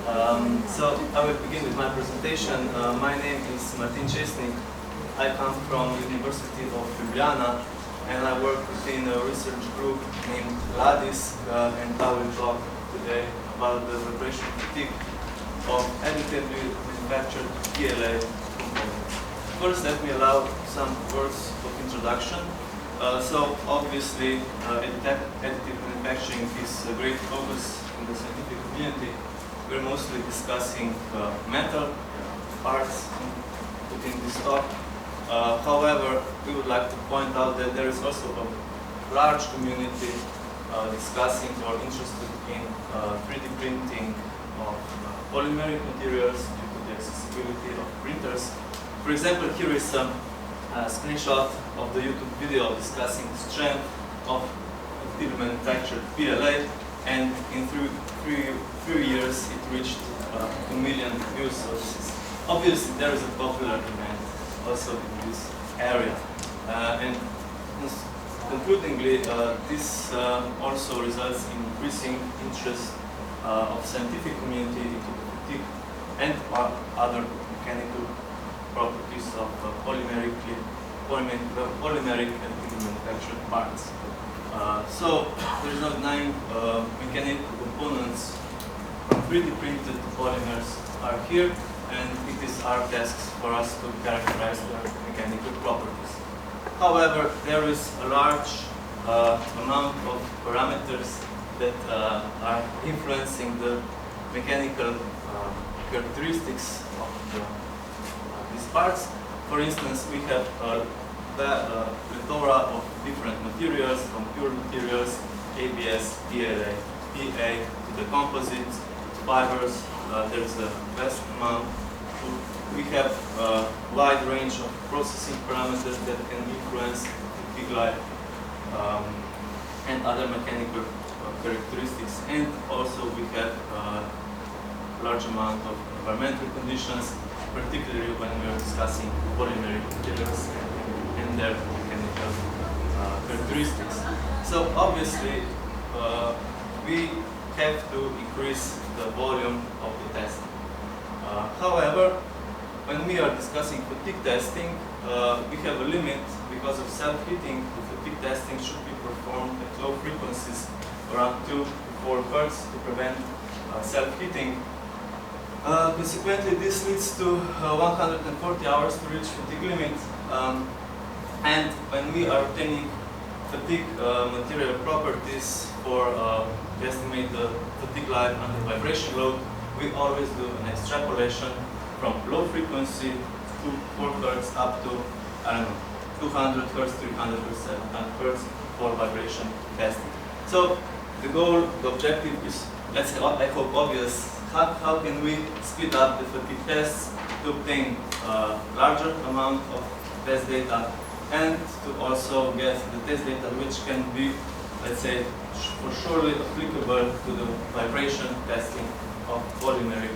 So I will begin with my presentation. My name is Česnik. I come from University of Ljubljana and I work within a research group named LADIS, and I will talk today about the vibration critique of additively manufactured PLA components. First, let me allow some words of introduction. So obviously, additive manufacturing is a great focus in the scientific community. We're mostly discussing metal parts within this talk. However, we would like to point out that there is also a large community discussing or interested in 3D printing of polymeric materials due to the accessibility of printers. For example, here is a screenshot of the YouTube video discussing the strength of additively manufactured PLA, and in three years it reached 2 million views. So obviously there is a popular demand also in this area. And concludingly, this also results in increasing interest of scientific community into the critique and other mechanical properties of polymeric additively manufactured parts. So there is no denying mechanical components from 3D printed polymers are here, and it is our task for us to characterize their mechanical properties. However, there is a large amount of parameters that are influencing the mechanical characteristics of these parts. For instance, we have a plethora of different materials, from pure materials, ABS, PLA, PA, to the composites, fibers. There's a vast amount. We have a wide range of processing parameters that can influence the fatigue life and other mechanical characteristics. And also we have a large amount of environmental conditions, particularly when we are discussing polymeric materials and their mechanical characteristics. So obviously, we have to increase the volume of the testing. However, when we are discussing fatigue testing, we have a limit because of self-heating. The fatigue testing should be performed at low frequencies, around 2 to 4 Hz, to prevent self-heating. Consequently, this leads to 140 hours to reach fatigue limit. And when we are obtaining fatigue material properties to estimate the fatigue life under vibration load, we always do an extrapolation from low frequency to 4 Hz up to, I don't know, 200 Hz, 300 Hz, 700 Hz for vibration testing. So the goal, the objective is, let's say, I hope obvious. How can we speed up the fatigue tests to obtain a larger amount of test data and to also get the test data which can be, let's say, for surely applicable to the vibration testing of polymeric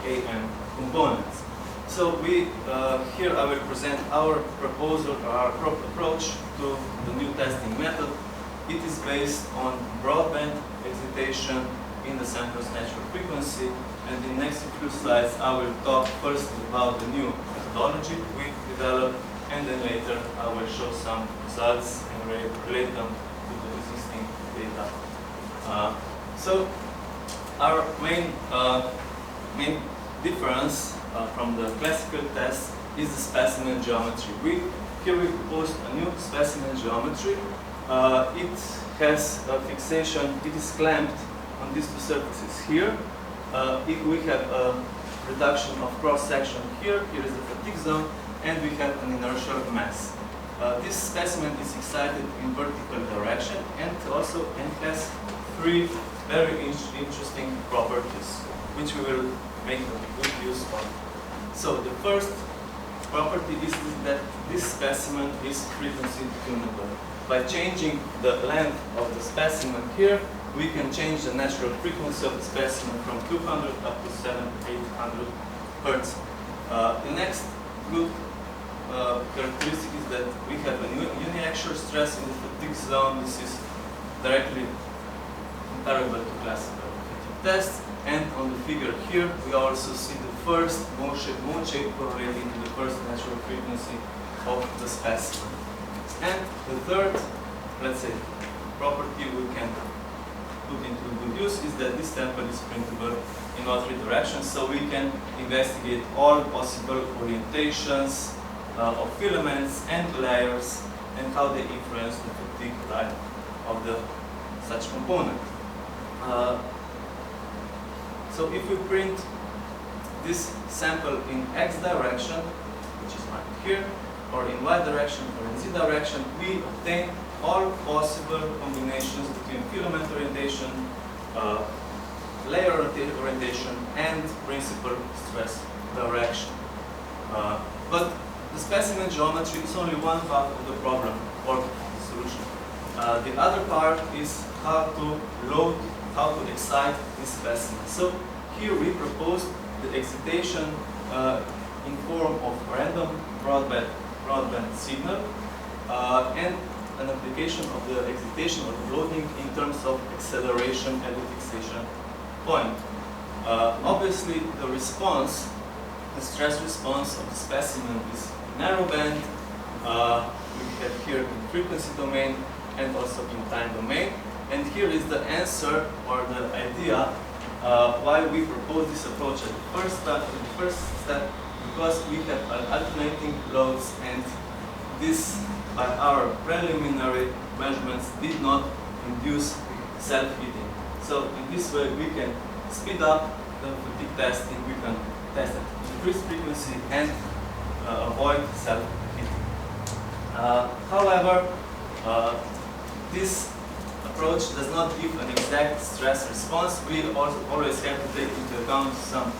AM components. So here I will present our proposal, our approach to the new testing method. It is based on broadband excitation in the sample's natural frequency, and in the next few slides I will talk first about the new methodology we developed, and then later I will show some results and relate them to the existing data. So our main difference from the classical test is the specimen geometry. Here we proposed a new specimen geometry. It has a fixation, it is clamped on these two surfaces here. We have a reduction of cross-section here. Here is the fatigue zone, and we have an inertial mass. This specimen is excited in vertical direction, and also has 3 very interesting properties, which we will make a good use of. So the first property is that this specimen is frequency tunable. By changing the length of the specimen here, we can change the natural frequency of the specimen from 200 up to 700 to 800 Hz. The next good characteristic is that we have a uniaxial stress in the fatigue zone. This is directly comparable to classical fatigue tests. And on the figure here, we also see the first mode shape correlating to the first natural frequency of the specimen. And the third, let's say, property we can put into good use is that this sample is printable in all three directions, so we can investigate all possible orientations of filaments and layers and how they influence the fatigue type of the such component. So if we print this sample in X direction, which is marked here, or in Y direction or in Z direction, we obtain all possible combinations between filament orientation, layer orientation, and principal stress direction. But the specimen geometry is only one part of the problem or the solution. The other part is how to load, how to excite this specimen. So here we propose the excitation in form of random broadband signal and an application of the excitation or the loading in terms of acceleration at the fixation point. Obviously, the response, the stress response of the specimen is narrowband. We have here in frequency domain and also in time domain. And here is the answer or the idea why we propose this approach at the first step, because we have alternating loads, and this, by our preliminary measurements, did not induce self-heating. So in this way we can speed up the fatigue testing, we can test at increased frequency and avoid self-heating. However, this approach does not give an exact stress response. We also always have to take into account some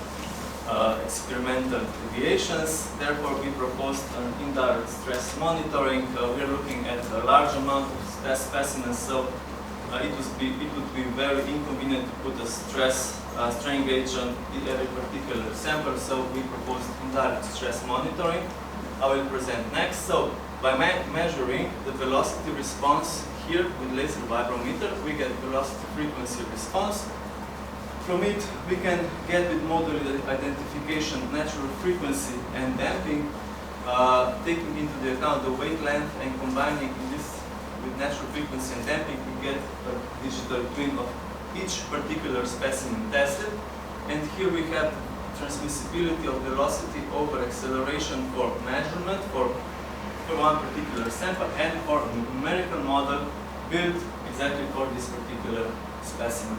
experimental deviations. Therefore, we proposed an indirect stress monitoring. We are looking at a large amount of test specimens, so it would be very inconvenient to put a strain gauge on every particular sample. So we proposed indirect stress monitoring. I will present next. So by measuring the velocity response here with laser vibrometer, we get velocity frequency response. From it, we can get with modular identification natural frequency and damping, taking into the account the wavelength and combining this with natural frequency and damping, we get a digital twin of each particular specimen tested. And here we have transmissibility of velocity over acceleration for measurement for one particular sample and for a numerical model built exactly for this particular specimen.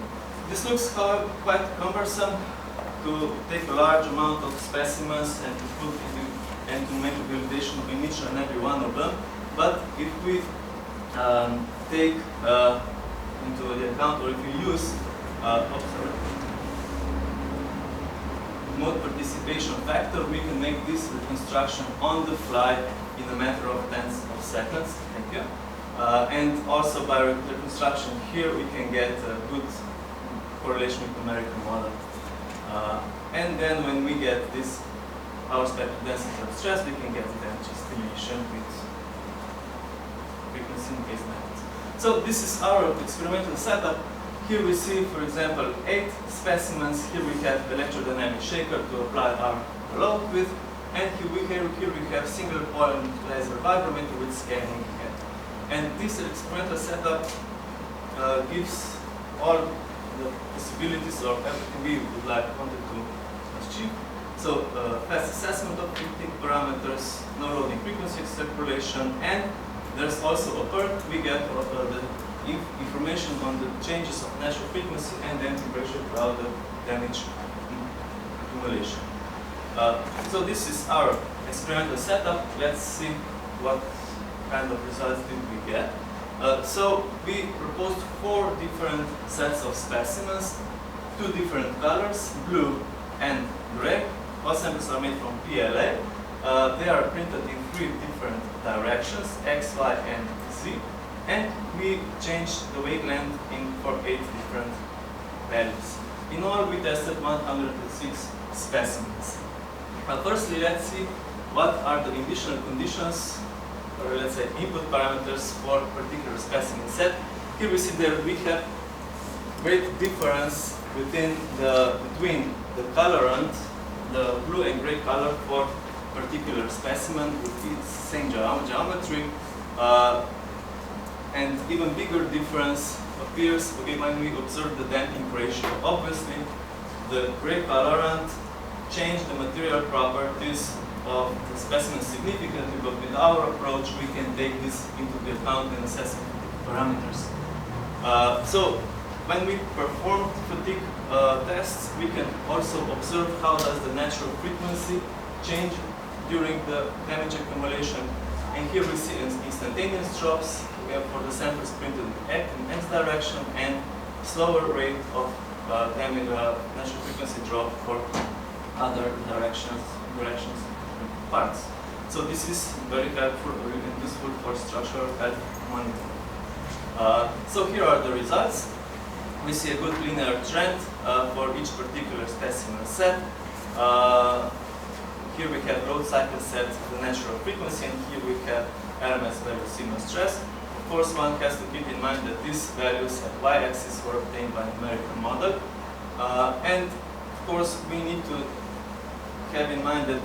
This looks quite cumbersome to take a large amount of specimens and to put and to make a validation in each and every one of them. But if we take into the account, or if we use mode participation factor, we can make this reconstruction on the fly in a matter of tens of seconds. Thank you. And also by reconstruction here, we can get a good correlation with numerical model. And then when we get this power spectrum density of stress, we can get the energy estimation with frequency-based methods. So this is our experimental setup. Here we see, for example, 8 specimens. Here we have electrodynamic shaker to apply our load with. And here we have single point laser vibrometer with scanning head. And this experimental setup gives all the possibilities of everything we would wanted to achieve. So fast assessment of fatigue parameters, no loading frequency circulation, and there's also a PERT. We get the information on the changes of natural frequency and damping pressure throughout the damage accumulation. So this is our experimental setup. Let's see what kind of results did we get. So we proposed 4 different sets of specimens, 2 different colors, blue and gray. All samples are made from PLA. They are printed in 3 different directions, X, Y, and Z. And we changed the wavelength for 8 different values. In all, we tested 106 specimens. Firstly, let's see what are the initial conditions, or let's say input parameters for a particular specimen set. Here we see that we have great difference between the colorant, the blue and gray color for particular specimen with its same geometry, and even bigger difference appears when we observe the damping ratio. Obviously, the gray colorant changed the material properties of the specimen significantly, but with our approach, we can take this into the account in assessing parameters. So when we perform fatigue tests, we can also observe how does the natural frequency change during the damage accumulation. And here we see instantaneous drops. We have for the samples printed in X direction and slower rate of damage natural frequency drop for other directions parts. So this is very helpful and useful for structural health monitoring. So here are the results. We see a good linear trend for each particular specimen set. Here we have road cycle set, the natural frequency, and here we have RMS value sigma stress. Of course, one has to keep in mind that these values at y-axis were obtained by numerical model. And of course, we need to have in mind that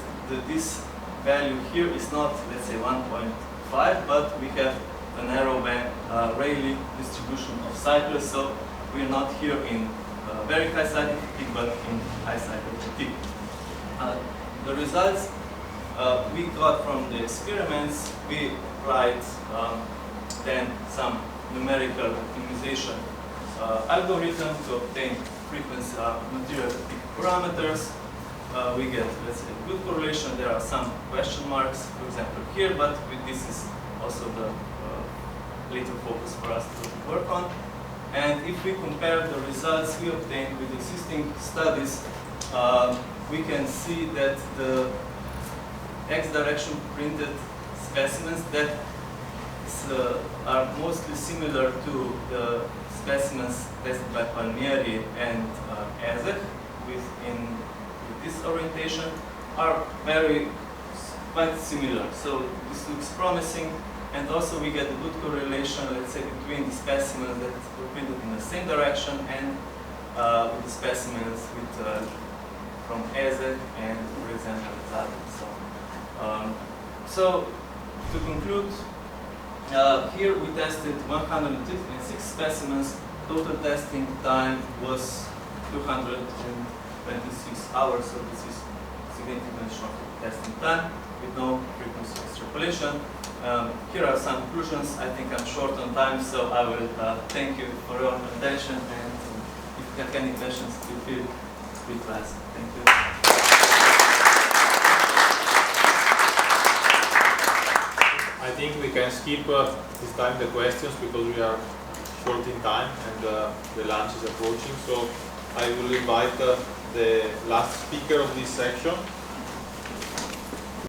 this value here is not, let's say, 1.5, but we have a narrow band Rayleigh distribution of cycles, so we're not here in very high cycle fatigue, but in high cycle fatigue. The results we got from the experiments, we applied then some numerical optimization algorithm to obtain frequency material fatigue parameters. We get, let's say, good correlation. There are some question marks, for example, here, but this is also the later focus for us to work on. And if we compare the results we obtained with existing studies, we can see that the X direction printed specimens that are mostly similar to the specimens tested by Palmieri and Ezek with this orientation are quite similar. So this looks promising, and also we get a good correlation, let's say, between the specimens that were printed in the same direction and with the specimens with from Ezek and, for example, Zad. So to conclude, here we tested 156 specimens. Total testing time was 226 hours, so this is significantly short testing time with no frequency extrapolation. Here are some conclusions. I think I'm short on time, so I will thank you for your attention, and if you have any questions, feel free to ask. Thank you. I think we can skip this time the questions because we are short in time and the lunch is approaching. So I will invite the last speaker of this section,